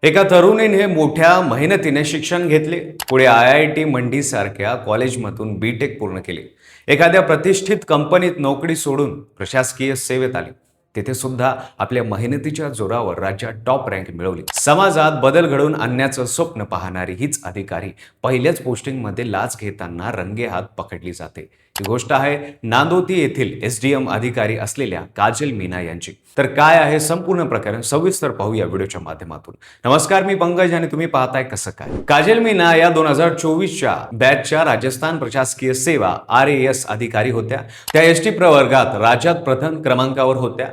एका तरुणीने मोठ्या मेहनतीने शिक्षण घेतले. पुढे IIT मंडी सारख्या कॉलेजमधून B.Tech पूर्ण केले. एखाद्या प्रतिष्ठित कंपनीत नोकरी सोडून प्रशासकीय सेवेत आली. तिथे सुद्धा आपल्या मेहनतीच्या जोरावर राज्यात टॉप रँक मिळवली. समाजात बदल घडवून आणण्याचं स्वप्न पाहणारी हीच अधिकारी पहिल्याच पोस्टिंगमध्ये लाच घेताना रंगेहात पकडली जाते. ही गोष्ट आहे नांदोती येथील SDM अधिकारी असलेल्या काजल मीना यांची. तर काय आहे संपूर्ण प्रकरण सविस्तर पाहूया व्हिडिओच्या माध्यमातून. नमस्कार, मी पंकज आणि तुम्ही पाहताय कसं काय. काजल मीना या 2024च्या बॅचच्या राजस्थान प्रशासकीय सेवा RAS अधिकारी होत्या. त्या ST प्रवर्गात राज्यात प्रथम क्रमांकावर होत्या.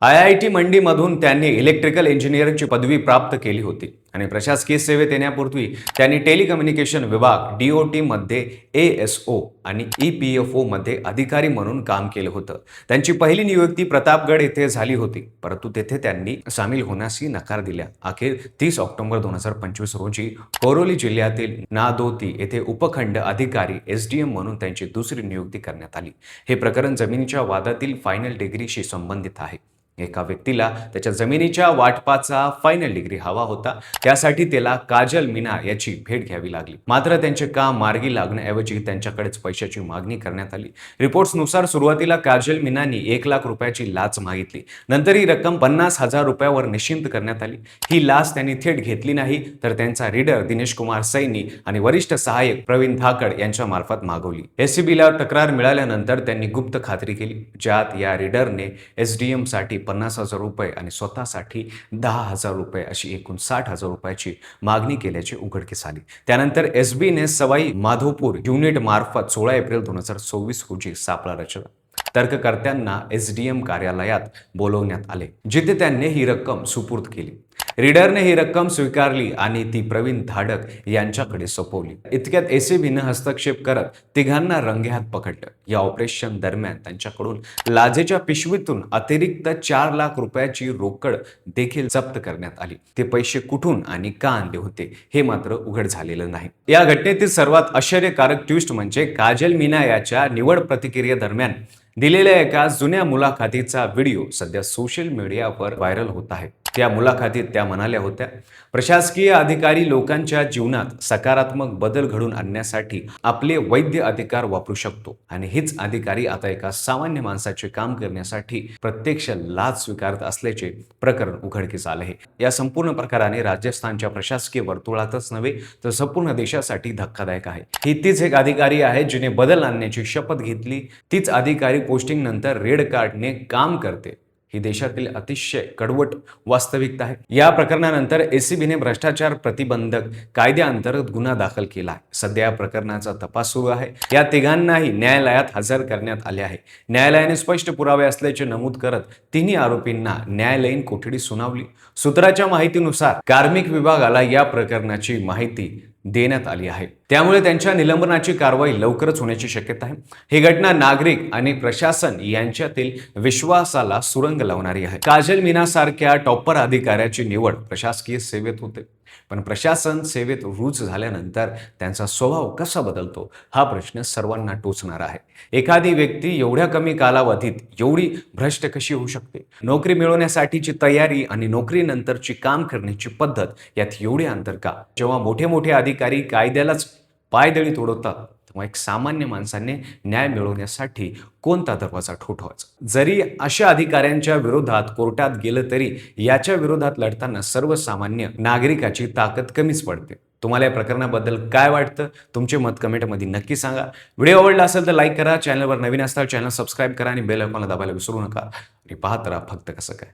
IIT मंडीमधून त्यांनी इलेक्ट्रिकल इंजिनिअरिंगची पदवी प्राप्त केली होती आणि प्रशासकीय सेवेत येण्यापूर्वी त्यांनी टेलिकम्युनिकेशन विभाग DOT मध्ये ASO आणि EPFO मध्ये अधिकारी म्हणून काम केलं होतं. त्यांची पहिली नियुक्ती प्रतापगड येथे झाली होती, परंतु तेथे त्यांनी सामील होण्यासही नकार दिला. अखेर 30 ऑक्टोबर 2025 रोजी कोरोली जिल्ह्यातील नादोती येथे उपखंड अधिकारी SDM म्हणून त्यांची दुसरी नियुक्ती करण्यात आली. हे प्रकरण जमिनीच्या वादातील फायनल डिग्रीशी संबंधित आहे. एका व्यक्तीला त्याच्या जमिनीच्या वाटपाचा फायनल डिग्री हवा होता. त्यासाठी त्याला काजल मीना याची भेट घ्यावी लागली. मात्र त्यांचे काम मार्गी लागण्याऐवजी त्यांच्याकडेच पैशाची मागणी करण्यात आली. रिपोर्ट्सनुसार सुरुवातीला काजल मीनांनी 1 लाख रुपयाची लाच मागितली. नंतर ही रक्कम 50,000 रुपयावर निश्चित करण्यात आली. ही लाच त्यांनी थेट घेतली नाही, तर त्यांचा रीडर दिनेश कुमार सैनी आणि वरिष्ठ सहाय्यक प्रवीण धाकड यांच्या मार्फत मागवली. SCBला तक्रार मिळाल्यानंतर त्यांनी गुप्त खात्री केली, ज्यात या रीडरने SDM साठी 50,000 रुपये आणि स्वतःसाठी 10,000 रुपये अशी एकूण 60,000 रुपयाची मागणी केल्याचे उघडकीस आले. त्यानंतर SBने सवाई माधोपूर युनिट मार्फत 16 एप्रिल 2024 रोजी सापळा रचला. तर्ककर्त्यांना SDM कार्यालयात बोलवण्यात आले, जिथे त्यांनी ही रक्कम सुपूर्द केली. रीडरने ही रक्कम स्वीकारली आणि ती प्रवीण धाडक यांच्याकडे सोपवली. इतक्यात ACBने हस्तक्षेप करत तिघांना रंगेहात पकडलं. या ऑपरेशन दरम्यान त्यांच्याकडून लाजेच्या पिशवीतून अतिरिक्त 4 लाख रुपयाची रोकड देखील जप्त करण्यात आली. ते पैसे कुठून आणि का आणले होते हे मात्र उघड झालेलं नाही. या घटनेतील सर्वात आश्चर्यकारक ट्विस्ट म्हणजे काजल मीना याच्या निवड प्रतिक्रियेदरम्यान दिलेल्या एका जुन्या मुलाखतीचा व्हिडिओ सध्या सोशल मीडियावर व्हायरल होत आहे. त्या मुलाखतीत त्या म्हणाल्या होत्या, प्रशासकीय अधिकारी लोकांच्या जीवनात सकारात्मक बदल घडवून आणण्यासाठी आपले वैध अधिकार वापरू शकतो आणि हेच अधिकारी आता एका सामान्य माणसाचे काम करण्यासाठी प्रत्यक्ष लाच स्वीकारत असल्याचे प्रकरण उघडकीस आले आहे. या संपूर्ण प्रकाराने राजस्थानच्या प्रशासकीय वर्तुळातच नव्हे तर संपूर्ण देशासाठी धक्कादायक आहे. ही तीच एक अधिकारी आहे जिने बदल आणण्याची शपथ घेतली. तीच अधिकारी पोस्टिंग नंतर रेड कार्डने काम करते. ही देशातील अतिशय कडवट वास्तविकता आहे. या प्रकरणानंतर ACBने भ्रष्टाचार प्रतिबंधक कायद्याअंतर्गत गुन्हा दाखल केला आहे. सध्या या प्रकरणाचा तपास सुरू आहे. या तिघांनाही न्यायालयात हजर करण्यात आले आहे. न्यायालयाने स्पष्ट पुरावे असल्याचे नमूद करत तिन्ही आरोपींना न्यायालयीन कोठडी सुनावली. सूत्राच्या माहितीनुसार कार्मिक विभागाला या प्रकरणाची माहिती देण्यात आली आहे. त्यामुळे त्यांच्या निलंबनाची कारवाई लवकरच होण्याची शक्यता आहे. ही घटना नागरिक आणि प्रशासन यांच्यातील विश्वासाला सुरंग लावणारी आहे. काजल मीना सारख्या टॉपर अधिकाऱ्याची निवड प्रशासकीय सेवेत होते, पण प्रशासन सेवेत रुजू झाल्यानंतर त्यांचा स्वभाव कसा बदलतो हा प्रश्न सर्वांना टोचणारा आहे. एखादी व्यक्ती एवढ्या कमी कालावधीत एवढी भ्रष्ट कशी होऊ शकते? नोकरी मिळवण्यासाठीची तयारी आणि नोकरीनंतरची काम करण्याची पद्धत यात एवढे अंतर का? जेव्हा मोठे मोठे अधिकारी कायद्यालाच पायदळी तोडवतात, तेव्हा एक सामान्य माणसाने न्याय मिळवण्यासाठी कोणता दरवाजा ठोठवायचा? जरी अशा अधिकाऱ्यांच्या विरोधात कोर्टात गेलं तरी याच्या विरोधात लढताना सर्वसामान्य नागरिकाची ताकद कमीच पडते. तुम्हाला या प्रकरणाबद्दल काय वाटतं? तुमचे मत कमेंटमध्ये नक्की सांगा. व्हिडिओ आवडला असेल तर लाईक करा. चॅनलवर नवीन असता चॅनल सबस्क्राईब करा आणि बेल आयकॉनला दाबायला विसरू नका. आणि पाहत राहा फक्त कसं काय.